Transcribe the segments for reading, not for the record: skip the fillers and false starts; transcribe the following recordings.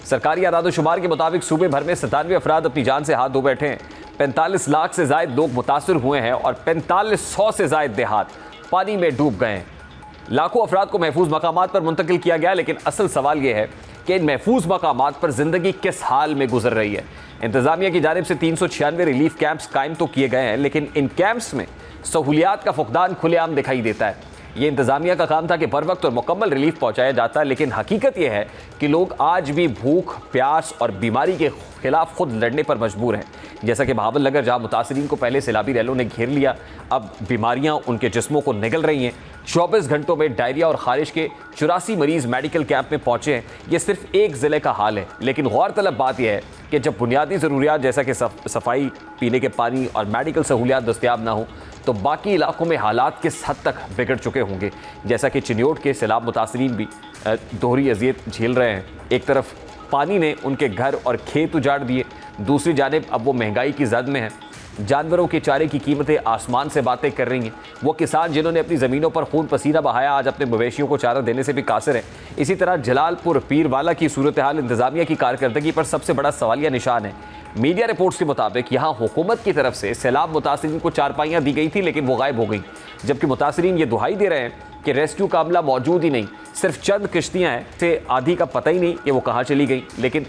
सरकारी आदादोशुमार के मुताबिक सूबे भर में 97 अफराद अपनी जान से हाथ धो बैठे हैं। 45 लाख से ज्यादा लोग मुतासर हुए हैं और 4500 से ज्यादा देहात पानी में डूब गए हैं। लाखों अफराद को महफूज मकामात पर मुंतकिल किया गया, लेकिन असल सवाल यह है कि इन महफूज मकामात पर जिंदगी किस हाल में गुजर रही है। इंतजामिया की जानिब से 396 रिलीफ कैंप्स कायम तो किए गए हैं, लेकिन इन कैंप्स में सहूलियात का फुकदान खुलेआम दिखाई देता है। ये इंतजामिया का काम था कि बर वक्त और मुकम्मल रिलीफ पहुंचाया जाता, लेकिन हकीकत यह है कि लोग आज भी भूख, प्यास और बीमारी के खिलाफ खुद लड़ने पर मजबूर हैं। जैसा कि बहावल नगर, जहाँ मुतासरीन को पहले सैलाबी रैलों ने घेर लिया, अब बीमारियां उनके जिस्मों को निगल रही हैं। 24 घंटों में डायरिया और खारिश के 84 मरीज मेडिकल कैंप में पहुंचे हैं। ये सिर्फ एक ज़िले का हाल है, लेकिन गौरतलब बात यह है कि जब बुनियादी ज़रूरियात जैसा कि सफाई, पीने के पानी और मेडिकल सहूलियात दस्तयाब ना हो, तो बाकी इलाकों में हालात किस हद तक बिगड़ चुके होंगे। जैसा कि चिन्योट के सैलाब मुतासरीन भी दोहरी अजियत झेल रहे हैं। एक तरफ पानी ने उनके घर और खेत उजाड़ दिए, दूसरी जानिब अब वो महंगाई की जद में है। जानवरों के चारे की कीमतें आसमान से बातें कर रही हैं। वो किसान जिन्होंने अपनी ज़मीनों पर खून पसीना बहाया, आज अपने मवेशियों को चारा देने से भी कासिर हैं। इसी तरह जलालपुर पीरवाला की सूरत हाल इंतजामिया की कारकर्दगी पर सबसे बड़ा सवालिया निशान है। मीडिया रिपोर्ट्स के मुताबिक यहाँ हुकूमत की तरफ से सैलाब मुतासरीन को चारपाइयाँ दी गई थी, लेकिन वो गायब हो गई, जबकि मुतासरीन ये दुहाई दे रहे हैं कि रेस्क्यू का अमला मौजूद ही नहीं, सिर्फ चंद किश्तियाँ हैं, से आधी का पता ही नहीं कि वो कहाँ चली गई। लेकिन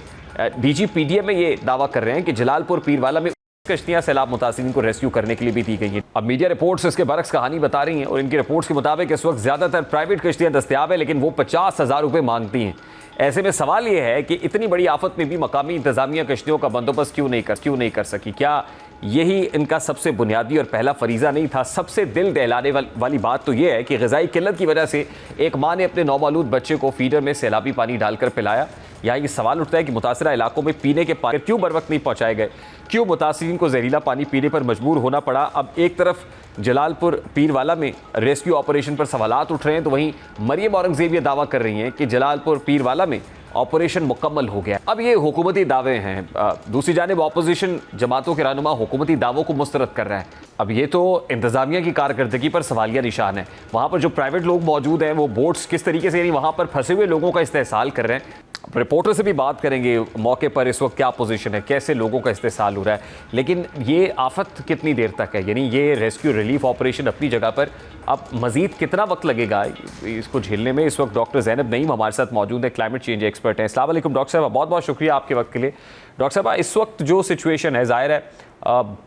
DGPDA में ये दावा कर रहे हैं कि जलालपुर पीरवाला में कश्तियां सैलाब मुतासरीन को रेस्क्यू करने के लिए भी दी गई हैं। अब मीडिया रिपोर्ट्स इसके बरक्स कहानी बता रही हैं और इनकी रिपोर्ट्स के मुताबिक इस वक्त ज़्यादातर प्राइवेट कश्तियां दस्तयाब है, लेकिन वो 50,000 रुपये मांगती हैं। ऐसे में सवाल ये है कि इतनी बड़ी आफत में भी मकामी इंतजामिया कश्तियों का बंदोबस्त क्यों नहीं कर सकी। क्या यही इनका सबसे बुनियादी और पहला फरीज़ा नहीं था? सबसे दिल दहलाने वाली बात तो ये है कि ग़िज़ाई किल्लत की वजह से एक माँ ने अपने नौमौलूद बच्चे को फीडर में सैलाबी पानी डालकर पिलाया। यहाँ ये सवाल उठता है कि मुतासरा इलाकों में पीने के पानी क्यों बर वक्त नहीं पहुँचाए गए, क्यों मुतासरीन को जहरीला पानी पीने पर मजबूर होना पड़ा। अब एक तरफ जलालपुर पीरवाला में रेस्क्यू ऑपरेशन पर सवालात उठ रहे हैं, तो वहीं मरियम औरंगज़ेब ये दावा कर रही हैं कि जलालपुर पीरवाला में ऑपरेशन मुकम्मल हो गया। अब ये हुकूमती दावे हैं, दूसरी जानिब ऑपोजिशन जमातों के रहनुमा हुकूमती दावों को मुस्तरद कर रहा है। अब ये तो इंतजामिया की कारकर्दगी पर सवालिया निशान है। वहाँ पर जो प्राइवेट लोग मौजूद हैं, वो बोट्स किस तरीके से यानी वहाँ पर फंसे हुए लोगों का इस्तेहसाल कर रहे हैं। रिपोर्टर से भी बात करेंगे मौके पर इस वक्त क्या पोजीशन है, कैसे लोगों का इस्तेहसाल हो रहा है, लेकिन ये आफत कितनी देर तक है, यानी ये रेस्क्यू रिलीफ ऑपरेशन अपनी जगह पर, अब मजीद कितना वक्त लगेगा इसको झेलने में। इस वक्त डॉक्टर ज़ैनब नईम हमारे साथ मौजूद है, क्लाइमेट चेंज एक्सपर्ट हैं। अस्सलाम वालेकुम डॉक्टर साहब, बहुत बहुत शुक्रिया आपके वक्त के लिए। डॉक्टर साहब, इस वक्त जो सिचुएशन है, ज़ाहिर है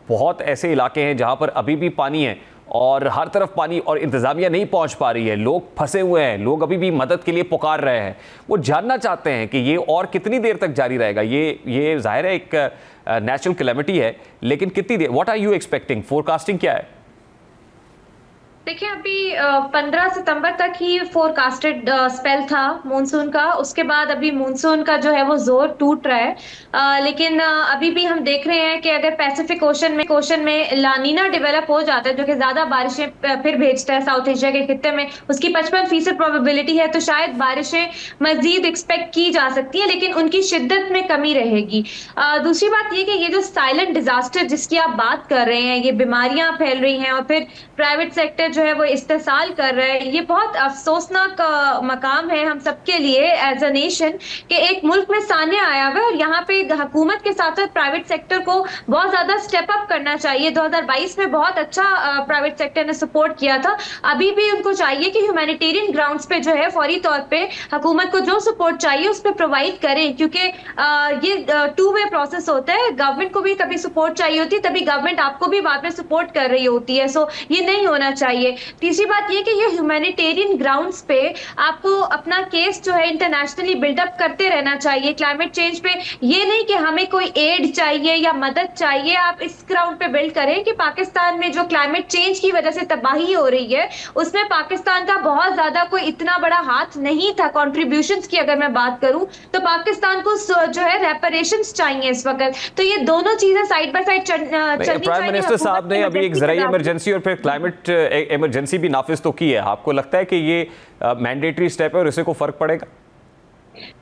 बहुत ऐसे इलाके हैं जहाँ पर अभी भी पानी है और हर तरफ पानी और इंतज़ामिया नहीं पहुंच पा रही है, लोग फंसे हुए हैं, लोग अभी भी मदद के लिए पुकार रहे हैं। वो जानना चाहते हैं कि ये और कितनी देर तक जारी रहेगा। ये ज़ाहिर है एक नेचुरल कैलेमिटी है, लेकिन कितनी देर, what are you expecting, forecasting क्या है? देखिए, अभी 15 सितंबर तक ही फोरकास्टेड स्पेल था मानसून का। उसके बाद अभी मानसून का जो है वो जोर टूट रहा है। लेकिन अभी भी हम देख रहे हैं कि अगर पैसिफिक ओशन में लानीना डेवलप हो जाता है, जो कि ज्यादा बारिशें फिर भेजता है साउथ एशिया के खित्ते में, उसकी 55% प्रोबेबिलिटी है, तो शायद बारिशें मजीद एक्सपेक्ट की जा सकती है, लेकिन उनकी शिद्दत में कमी रहेगी। दूसरी बात ये कि ये जो साइलेंट डिजास्टर जिसकी आप बात कर रहे हैं, ये बीमारियां फैल रही हैं और फिर प्राइवेट सेक्टर जो है वो इस्तेसाल कर रहा है, ये बहुत अफसोसनाक मकाम है हम सबके लिए एज अ नेशन कि एक मुल्क में सानिया आया हुआ है और यहाँ पे हुकूमत के साथ साथ प्राइवेट सेक्टर को बहुत ज्यादा स्टेप अप करना चाहिए। 2022 में बहुत अच्छा प्राइवेट सेक्टर ने सपोर्ट किया था। अभी भी उनको चाहिए कि ह्यूमैनिटेरियन ग्राउंड्स पे जो है फौरी तौर पे हुकूमत को जो सपोर्ट चाहिए उस पर प्रोवाइड करें, क्योंकि ये टू वे प्रोसेस होता है। गवर्नमेंट को भी कभी सपोर्ट चाहिए होती है, तभी गवर्नमेंट आपको भी बाद में सपोर्ट कर रही होती है। सो ये नहीं होना चाहिए। तीसरी बात ये कि ये ह्यूमैनिटेरियन ग्राउंड्स पे आपको अपना केस जो है इंटरनेशनली बिल्डअप करते रहना चाहिए क्लाइमेट चेंज पे। ये नहीं कि हमें कोई एड चाहिए या मदद चाहिए, आप इस ग्राउंड पे बिल्ड करें कि पाकिस्तान में जो क्लाइमेट चेंज की वजह से तबाही हो रही है उसमें पाकिस्तान का बहुत ज्यादा कोई इतना बड़ा हाथ नहीं था। कॉन्ट्रीब्यूशंस की अगर मैं बात करूं तो पाकिस्तान को जो है रेपरेशंस चाहिए इस वक्त। तो ये दोनों चीजें साइड बाय साइड चलनी चाहिए। प्राइम मिनिस्टर साहब ने अभी एक ज़राई इमरजेंसी और फिर क्लाइमेट इमरजेंसी भी नाफिज तो की है। आपको लगता है कि ये मैंडेटरी स्टेप है और इससे को फर्क पड़ेगा?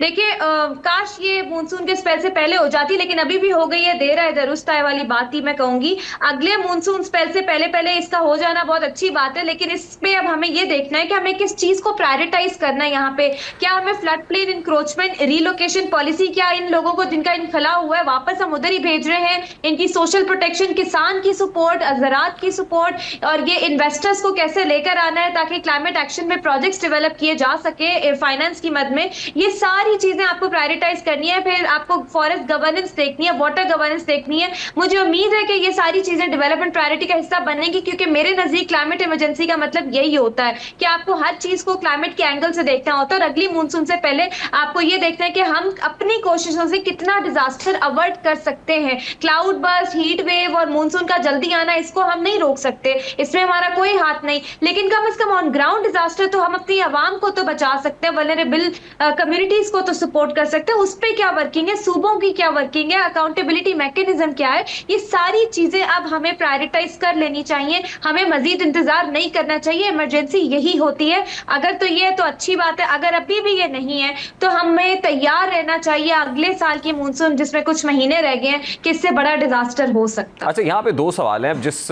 देखिए काश ये मानसून के स्पेल से पहले हो जाती, लेकिन अभी भी हो गई है, देर आए दुरुस्त आए वाली बात ही मैं कहूंगी। अगले मानसून स्पेल से पहले पहले इसका हो जाना बहुत अच्छी बात है, लेकिन इसमें अब हमें ये देखना है कि हमें किस चीज को प्रायोरिटाइज करना है यहाँ पे। क्या हमें flood plain encroachment relocation policy, क्या इन लोगों को जिनका इनखला हुआ है वापस हम उधर ही भेज रहे हैं? इनकी सोशल प्रोटेक्शन, किसान की सपोर्ट, ज़रात की सपोर्ट, और ये इन्वेस्टर्स को कैसे लेकर आना है ताकि क्लाइमेट एक्शन में प्रोजेक्ट्स डेवलप किए जा सके फाइनेंस की मद में, ये सारी चीजें आपको प्रायोरिटाइज करनी है। फिर आपको फॉरेस्ट गवर्नेंस देखनी है, वाटर गवर्नेंस देखनी है। मुझे उम्मीद है कि ये सारी चीजें डेवलपमेंट प्रायोरिटी का हिस्सा बनेंगी, क्योंकि मेरे नजदीक क्लाइमेट इमरजेंसी का मतलब यही होता है कि आपको हर चीज को क्लाइमेट के एंगल से देखना होता है, और अगली मानसून से पहले आपको ये देखना है कि हम अपनी कोशिशों से कितना डिजास्टर अवॉइड कर सकते हैं। क्लाउड बर्स्ट, हीट वेव और मानसून का जल्दी आना, इसको हम नहीं रोक सकते, इसमें हमारा कोई हाथ नहीं, लेकिन कम से कम ऑन ग्राउंड डिजास्टर तो हम अपनी आवाम को तो बचा सकते हैं, वल्नरेबल कम्युनिटीज को तो सपोर्ट कर सकते हैं। उस पे क्या वर्किंग है, सूबों की क्या वर्किंग है, अकाउंटेबिलिटी मैकेनिज्म क्या है, ये सारी चीजें अब हमें प्रायोरिटाइज कर लेनी चाहिए। हमें मजीद इंतजार नहीं करना चाहिए, इमरजेंसी यही होती है। अगर तो ये तो अच्छी बात है, अगर अभी भी ये नहीं है तो हमें तैयार रहना चाहिए अगले साल की मानसून जिसमें कुछ महीने रह गए हैं कि इससे बड़ा डिजास्टर हो सकता है। अच्छा, यहाँ पे दो सवाल हैं। जिस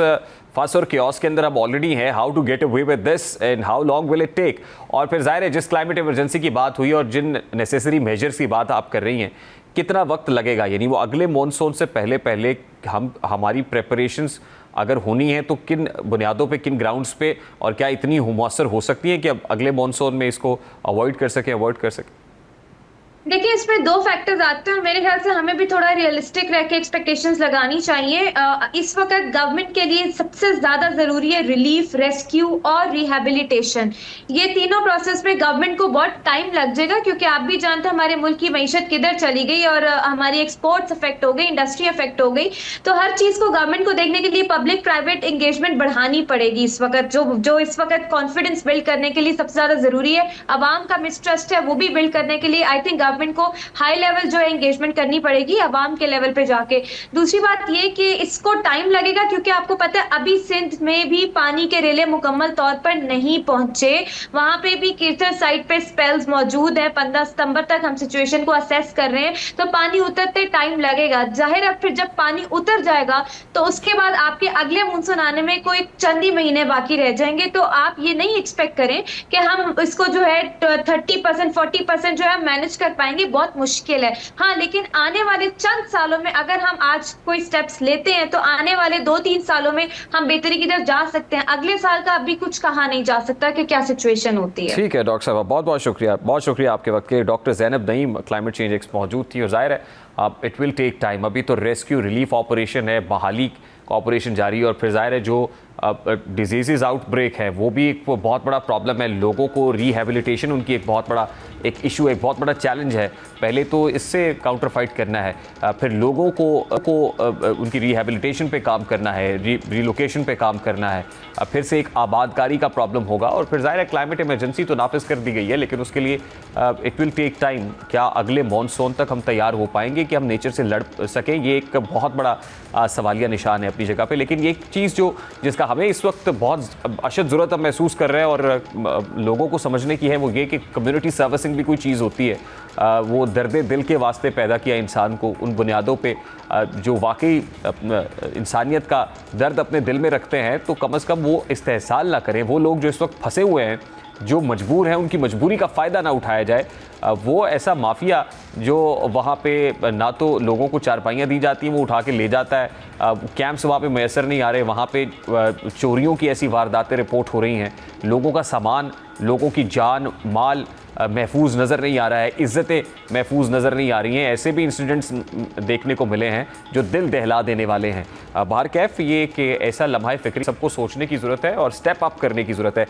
फस और क्योस के अंदर अब ऑलरेडी है, how to get away with this and how long will it take, और फिर जाहिर है जिस क्लाइमेट इमरजेंसी की बात हुई और जिन नेसेसरी मेजर्स की बात आप कर रही हैं, कितना वक्त लगेगा, यानी वो अगले मॉनसून से पहले पहले हमारी प्रेपरेशंस अगर होनी है तो किन बुनियादों पे, किन ग्राउंड्स पे, और क्या इतनी मौसर हो सकती है कि अब अगले मॉनसून में इसको अवॉइड कर सकें? देखिए इसमें दो फैक्टर्स आते हैं, और मेरे ख्याल से हमें भी थोड़ा रियलिस्टिक रह के एक्सपेक्टेशंस लगानी चाहिए। इस वक्त गवर्नमेंट के लिए सबसे ज्यादा जरूरी है रिलीफ, रेस्क्यू और रिहैबिलिटेशन। ये तीनों प्रोसेस में गवर्नमेंट को बहुत टाइम लग जाएगा, क्योंकि आप भी जानते हैं हमारे मुल्क की मईशत किधर चली गई, और हमारी एक्सपोर्ट्स अफेक्ट हो गई, इंडस्ट्री अफेक्ट हो गई। तो हर चीज को गवर्नमेंट को देखने के लिए पब्लिक प्राइवेट एंगेजमेंट बढ़ानी पड़ेगी इस वक्त। जो इस वक्त कॉन्फिडेंस बिल्ड करने के लिए सबसे ज्यादा जरूरी है, आवाम का मिसट्रस्ट है वो भी बिल्ड करने के लिए आई थिंक गवर्नमेंट को हाई लेवल जो है एंगेजमेंट करनी पड़ेगी आवाम के लेवल पे जाके। दूसरी बात ये कि इसको टाइम लगेगा, क्योंकि आपको पता है अभी सिंध में भी पानी के रेले मुकम्मल तौर पर नहीं पहुंचे, वहां पे भी कीचड़ साइड पे स्पेल्स मौजूद है। 15 सितंबर तक हम सिचुएशन को असेस कर रहे हैं, तो पानी उतरते टाइम लगेगा। जाहिर है फिर जब पानी उतर जाएगा तो उसके बाद आपके अगले मानसून आने में कोई चंद ही महीने बाकी रह जाएंगे। तो आप ये नहीं एक्सपेक्ट करें कि हम इसको जो है 30% 40% जो है मैनेज कर पाएंगे, बहुत मुश्किल है। हाँ, लेकिन आने वाले चंद सालों में अगर हम आज कोई स्टेप्स लेते हैं तो आने वाले 2-3 सालों में हम बेहतरी की तरफ जा सकते हैं। अगले साल का अभी कुछ कहा नहीं जा सकता कि क्या सिचुएशन होती है। ठीक है डॉक्टर साहब, बहुत बहुत शुक्रिया आपके वक्त के। Doctor Zainab Naeem climate change expert मौजूद थी, और जाहिर है अब इट विल टेक टाइम। अभी तो रेस्क्यू रिलीफ ऑपरेशन है, बहाली का ऑपरेशन जारी है, और फिर जाहिर है जो डिजीज़ आउटब्रेक है वो भी एक बहुत बड़ा प्रॉब्लम है। लोगों को रिहैबिलिटेशन उनकी एक बहुत बड़ा एक इशू, एक बहुत बड़ा चैलेंज है। पहले तो इससे काउंटर फाइट करना है, फिर लोगों को उनकी रिहैबिलिटेशन पे काम करना है, रिलोकेशन पे काम करना है, फिर से एक आबादकारी का प्रॉब्लम होगा, और फिर ज़ाहिर है क्लाइमेट इमरजेंसी तो नाफिज कर दी गई है, लेकिन उसके लिए इट विल टेक टाइम। क्या अगले मॉनसून तक हम तैयार हो पाएंगे कि हम नेचर से लड़ सकें, ये एक बहुत बड़ा सवालिया निशान है अपनी जगह पे। लेकिन ये एक चीज़ जिसका हमें इस वक्त बहुत अशद ज़रूरत हम महसूस कर रहे हैं और लोगों को समझने की है, वो ये कि कम्युनिटी सर्विसिंग भी कोई चीज़ होती है। वो दर्द दिल के वास्ते पैदा किया इंसान को, उन बुनियादों पे जो वाकई इंसानियत का दर्द अपने दिल में रखते हैं, तो कम से कम वो इस्तेहसाल ना करें। वो लोग जो इस वक्त फंसे हुए हैं, जो मजबूर हैं, उनकी मजबूरी का फ़ायदा ना उठाया जाए। वो ऐसा माफिया जो वहाँ पे ना तो लोगों को चारपाइयाँ दी जाती हैं, वो उठा के ले जाता है, कैंप्स वहाँ पे मैसर नहीं आ रहे, वहाँ पे चोरियों की ऐसी वारदातें रिपोर्ट हो रही हैं, लोगों का सामान, लोगों की जान माल महफूज नज़र नहीं आ रहा है, इज़्ज़तें महफूज नज़र नहीं आ रही हैं। ऐसे भी इंसिडेंट्स देखने को मिले हैं जो दिल दहला देने वाले हैं। बाहर कैफ ये कि ऐसा लम्हा फ़िक्री सबको सोचने की ज़रूरत है और स्टेप अप करने की ज़रूरत है।